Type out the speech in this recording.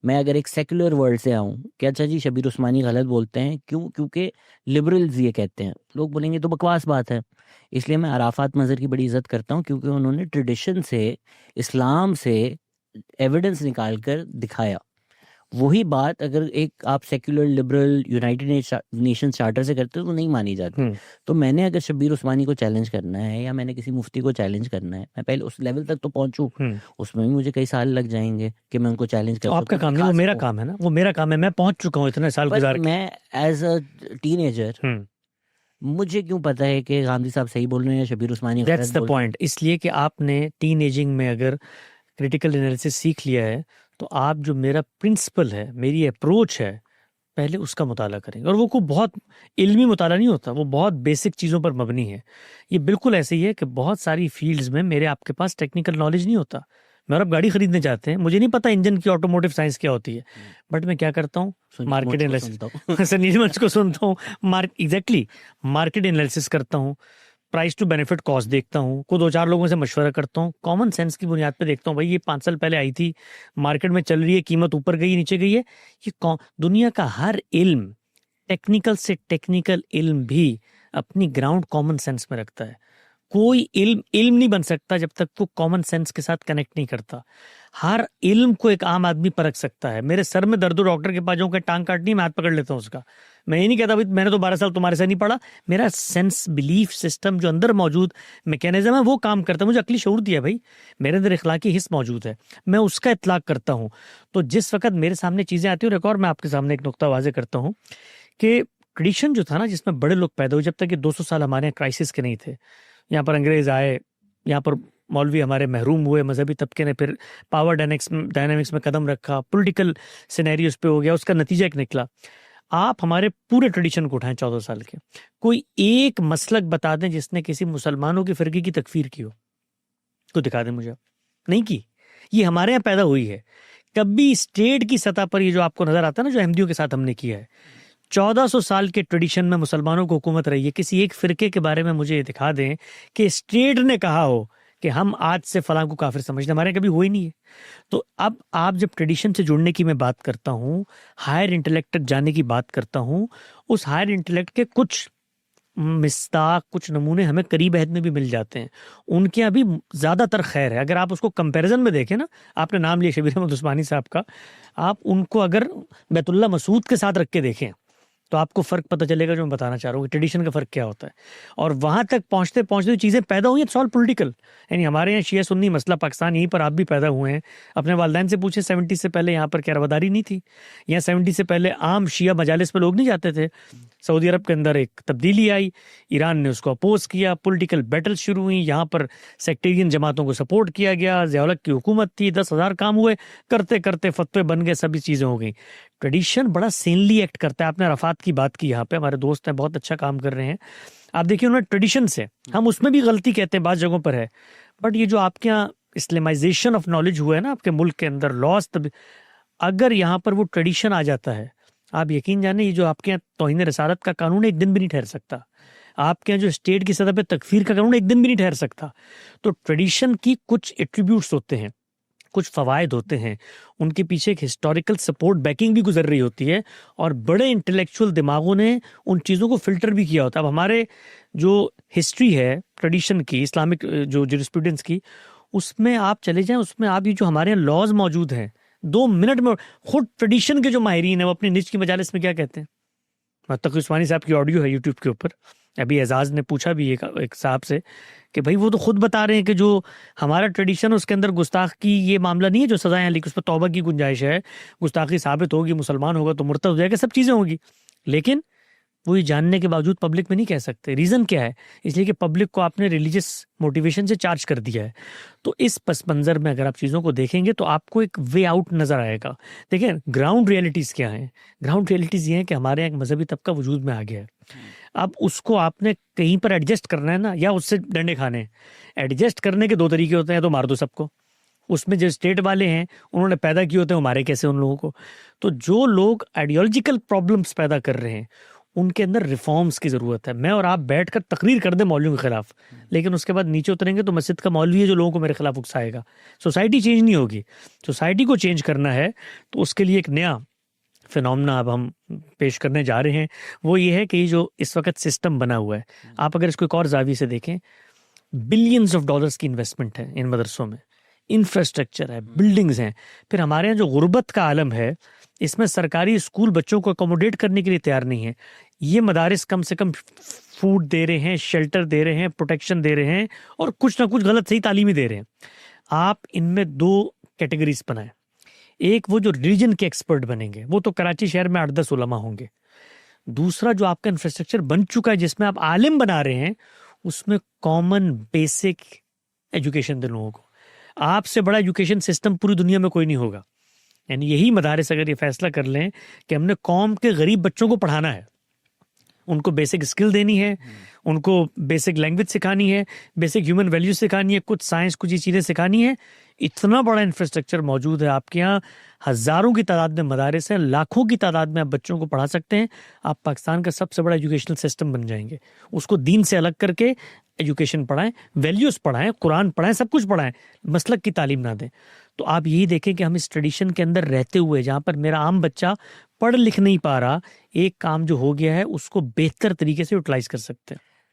मैं अगर एक सेक्युलर वर्ल्ड से आऊँ कि अच्छा जी शबीर उस्मानी गलत बोलते हैं, क्यों? क्योंकि लिबरल्स ये कहते हैं, लोग बोलेंगे तो बकवास बात है। इसलिए मैं अराफात मज़हर की बड़ी इज्जत करता हूँ, क्योंकि उन्होंने ट्रेडिशन से, इस्लाम से एविडेंस निकाल कर दिखाया। वही बात अगर एक आप secular liberal United nation charter से करते हो तो नहीं मानी जाती। तो मैंने अगर शब्बीर उस्मानी को चैलेंज करना है या मैंने किसी मुफ्ती को चैलेंज करना है, मैं पहले उस लेवल तक तो पहुंचूं। उसमें भी मुझे कई साल लग जाएंगे कि मैं उनको चैलेंज कर तो आपका सकूं, काम नहीं, वो दिखा मेरा सकूं। काम है ना, वो मेरा काम है, मैं पहुंच चुका हूँ इतने साल पर गुजार के। मैं एज अ टीनेजर, मुझे क्यों पता है कि गांधी साहब सही बोल रहे हैं या शबीर उस्मानी गलत दैट्स द बोल रहे हैं? पॉइंट। इसलिए कि आपने टीन एजिंग में अगर क्रिटिकल एनालिसिस सीख लिया है, तो आप जो मेरा प्रिंसिपल है, मेरी अप्रोच है, पहले उसका मुताला करेंगे। और वो को बहुत इल्मी मुताला नहीं होता, वो बहुत बेसिक चीज़ों पर मबनी है। ये बिल्कुल ऐसे ही है कि बहुत सारी फील्ड्स में मेरे आपके पास टेक्निकल नॉलेज नहीं होता। मैं और आप गाड़ी खरीदने जाते हैं, मुझे नहीं पता इंजन की ऑटोमोटिव साइंस क्या होती है, बट मैं क्या करता हूँ, मार्केट मुझको एनालिसिस सुनता हूँ। सनील मंच को सुनता हूँ, एग्जैक्टली मार्केट एनालिसिस करता हूँ, प्राइस टू बेनिफिट कॉस्ट देखता हूँ, को दो चार लोगों से मशवरा करता हूँ, कॉमन सेंस की बुनियाद पे देखता हूँ, भाई ये 5 साल पहले आई थी, मार्केट में चल रही है, कीमत ऊपर गई नीचे गई है। ये दुनिया का हर इल्म, टेक्निकल से टेक्निकल इल्म भी अपनी ग्राउंड कॉमन सेंस में रखता है। कोई इल्म इल्म नहीं बन सकता जब तक वो कॉमन सेंस के साथ कनेक्ट नहीं करता। हर इल्म को एक आम आदमी परख सकता है। मेरे सर में दर्द हो, डॉक्टर के पास जाऊं कि टांग काटनी, मैं हाथ पकड़ लेता हूं उसका। मैं ये नहीं कहता भाई मैंने तो 12 साल तुम्हारे से नहीं पढ़ा। मेरा सेंस बिलीफ सिस्टम जो अंदर मौजूद मैकेनिज्म है वो काम करता है। मुझे अक्ली शऊर दिया भाई, मेरे अंदर इखलाकी हिस्स मौजूद है, मैं उसका इतलाक करता हूँ। तो जिस वक्त मेरे सामने चीजें आती हैं, और एक और मैं आपके सामने एक नुक्ता वाजे करता हूँ कि ट्रेडिशन जो था ना, जिसमें बड़े लोग पैदा हुए, जब तक ये 200 साल हमारे यहाँ क्राइसिस के नहीं थे, यहाँ पर अंग्रेज आए, यहाँ पर मौलवी हमारे महरूम हुए, मजहबी तबके ने फिर पावर डायनेमिक्स में कदम रखा, पॉलिटिकल सिनेरियोस पे हो गया, उसका नतीजा एक निकला। आप हमारे पूरे ट्रेडिशन को उठाएं 14 साल के, कोई एक मसलक बता दें जिसने किसी मुसलमानों की फिरके की तकफीर की हो, तो दिखा दें मुझे। नहीं की। ये हमारे यहाँ पैदा हुई है। कभी स्टेट की सतह पर ये जो आपको नजर आता है ना, जो अहमदियों के साथ हमने किया है, 1400 साल के ट्रेडिशन में मुसलमानों को हुकूमत रही है। किसी एक फिरके के बारे में मुझे ये दिखा दें कि स्टेट ने कहा हो कि हम आज से फलां को काफिर समझते, हमारे यहाँ कभी हुआ ही नहीं है। तो अब आप जब ट्रेडिशन से जुड़ने की मैं बात करता हूँ, हायर इंटेलेक्ट तक जाने की बात करता हूँ, उस हायर इंटेलेक्ट के कुछ मिस्ताक, कुछ नमूने हमें करीब अहद में भी मिल जाते हैं। उनके यहाँ भी ज़्यादातर खैर है। अगर आप उसको कंपैरिजन में देखें ना, आपने नाम लिया शबीर अहमद उस्मानी साहब का, आप उनको अगर बैतुल्ला मसूद के साथ रख के देखें तो आपको फर्क पता चलेगा जो मैं बताना चाह रहा हूँ कि ट्रेडिशन का फर्क क्या होता है। और वहां तक पहुंचते पहुंचते जो चीजें पैदा हुई, इट्स ऑल पॉलिटिकल। यानी हमारे यहाँ शिया सुन्नी मसला पाकिस्तान, यहीं पर आप भी पैदा हुए हैं। अपने वालिदैन से पूछे 70 से पहले यहाँ पर क्या रवादारी नहीं थी? यहाँ 70 से पहले आम शिया मजालिस पे लोग नहीं जाते थे। सऊदी अरब के अंदर एक तब्दीली आई, ईरान ने उसको अपोज किया, पॉलिटिकल बैटल शुरू हुई, यहाँ पर सेक्टेरियन जमातों को सपोर्ट किया गया, ज़िया-उल-हक की हुकूमत थी, 10,000 काम हुए, करते करते फतवे बन गए, सभी चीज़ें हो गई। ट्रेडिशन बड़ा सेनली एक्ट करता है। आपने अराफात की बात की, यहाँ पे हमारे दोस्त हैं, बहुत अच्छा काम कर रहे हैं। आप देखिए उन्होंने ट्रेडिशन से, हम उसमें भी गलती कहते हैं, बात जगहों पर है, बट ये जो आपके यहाँ इस्लामाइजेशन ऑफ नॉलेज हुआ है ना आपके मुल्क के अंदर, लॉस, अगर यहाँ पर वो ट्रेडिशन आ जाता है, आप यकीन जाने ये जो आपके यहाँ तौहीन रसालत का कानून एक दिन भी नहीं ठहर सकता। आपके यहाँ जो स्टेट की सतह पे तकफीर का कानून एक दिन भी नहीं ठहर सकता। तो ट्रेडिशन की कुछ एट्रीब्यूट्स होते हैं, कुछ फवायद होते हैं, उनके पीछे एक हिस्टोरिकल सपोर्ट बैकिंग भी गुजर रही होती है, और बड़े इंटेलेक्चुअल दिमागों ने उन चीज़ों को फिल्टर भी किया होता है। अब हमारे जो हिस्ट्री है ट्रेडिशन की, इस्लामिक जो जूरिस्प्रूडेंस की, उसमें आप चले जाएं, उसमें आप ये जो हमारे यहाँ लॉज मौजूद हैं, 2 मिनट में खुद ट्रेडिशन के जो माहिरीन है वो अपनी निज की मजालिस में क्या कहते हैं। तकी उस्मानी साहब की ऑडियो है यूट्यूब के ऊपर, अभी एजाज ने पूछा भी एक साहब से कि भाई वो तो खुद बता रहे हैं कि जो हमारा ट्रेडिशन उसके अंदर गुस्ताख की ये मामला नहीं है जो सजाएं, लेकिन उस पर तौबा की गुंजाइश है, गुस्ताखी साबित होगी, मुसलमान होगा तो मुर्तद हो जाएगा, सब चीज़ें होगी। लेकिन वो ये जानने के बावजूद पब्लिक में नहीं कह सकते। रीज़न क्या है? इसलिए कि पब्लिक को आपने रिलीजियस मोटिवेशन से चार्ज कर दिया है। तो इस पस मंज़र में अगर आप चीज़ों को देखेंगे तो आपको एक वे आउट नज़र आएगा। देखिए ग्राउंड रियलिटीज़ क्या हैं? ग्राउंड रियलिटीज़ ये हैं कि हमारे यहाँ एक मजहबी तबका वजूद में आ गया है। अब उसको आपने कहीं पर एडजस्ट करना है ना, या उससे डंडे खाने हैं। एडजस्ट करने के 2 तरीके होते हैं, तो मार दो सबको। उसमें जो स्टेट वाले हैं उन्होंने पैदा किए होते हैं, वो मारे कैसे उन लोगों को? तो जो लोग आइडियोलॉजिकल प्रॉब्लम्स पैदा कर रहे हैं उनके अंदर रिफॉर्म्स की ज़रूरत है। मैं और आप बैठकर तकरीर कर दें मौलवियों के खिलाफ, लेकिन उसके बाद नीचे उतरेंगे तो मस्जिद का मौलवी है जो लोगों को मेरे खिलाफ उकसाएगा। सोसाइटी चेंज नहीं होगी। सोसाइटी को चेंज करना है तो उसके लिए एक नया फिनोमेना अब हम पेश करने जा रहे हैं। वो ये है कि ये जो इस वक्त सिस्टम बना हुआ है, आप अगर इसको एक और जाविये से देखें, बिलियंस ऑफ डॉलर्स की इन्वेस्टमेंट है इन मदरसों में, इंफ्रास्ट्रक्चर है, बिल्डिंग्स हैं। फिर हमारे यहाँ जो गुर्बत का आलम है, इसमें सरकारी स्कूल बच्चों को अकोमोडेट करने के लिए तैयार नहीं है। ये मदारिस कम से कम फूड दे रहे हैं, शेल्टर दे रहे हैं, प्रोटेक्शन दे रहे हैं और कुछ ना कुछ गलत सही तालीमी दे रहे हैं। आप इनमें 2 कैटेगरीज बनाएं। एक वो जो रिलीजन के एक्सपर्ट बनेंगे, वो तो कराची शहर में 8-10 उलमा होंगे। दूसरा जो आपका इंफ्रास्ट्रक्चर बन चुका है जिसमें आप आलिम बना रहे हैं, उसमें कॉमन बेसिक एजुकेशन दें लोगों को। आपसे बड़ा एजुकेशन सिस्टम पूरी दुनिया में कोई नहीं होगा। यानी यही मदारिस अगर ये फैसला कर लें कि हमने कौम के गरीब बच्चों को पढ़ाना है, उनको बेसिक स्किल देनी है, उनको बेसिक लैंग्वेज सिखानी है, बेसिक ह्यूमन वैल्यूज सिखानी है, कुछ साइंस, कुछ ये चीज़ें सिखानी है, इतना बड़ा इंफ्रास्ट्रक्चर मौजूद है आपके यहाँ। हज़ारों की तादाद में मदारिस हैं, लाखों की तादाद में आप बच्चों को पढ़ा सकते हैं। आप पाकिस्तान का सबसे बड़ा एजुकेशनल सिस्टम बन जाएंगे। उसको दीन से अलग करके एजुकेशन पढ़ाएं, वैल्यूज़ पढ़ाएं, कुरान पढ़ाएं, सब कुछ पढ़ाएं, मसलक की तालीम ना दें। तो आप यही देखें कि हम इस ट्रेडिशन के अंदर रहते हुए, जहाँ पर मेरा आम बच्चा पढ़ लिख नहीं पा रहा, एक काम जो हो गया है उसको बेहतर तरीके से यूटिलाइज कर सकते हैं।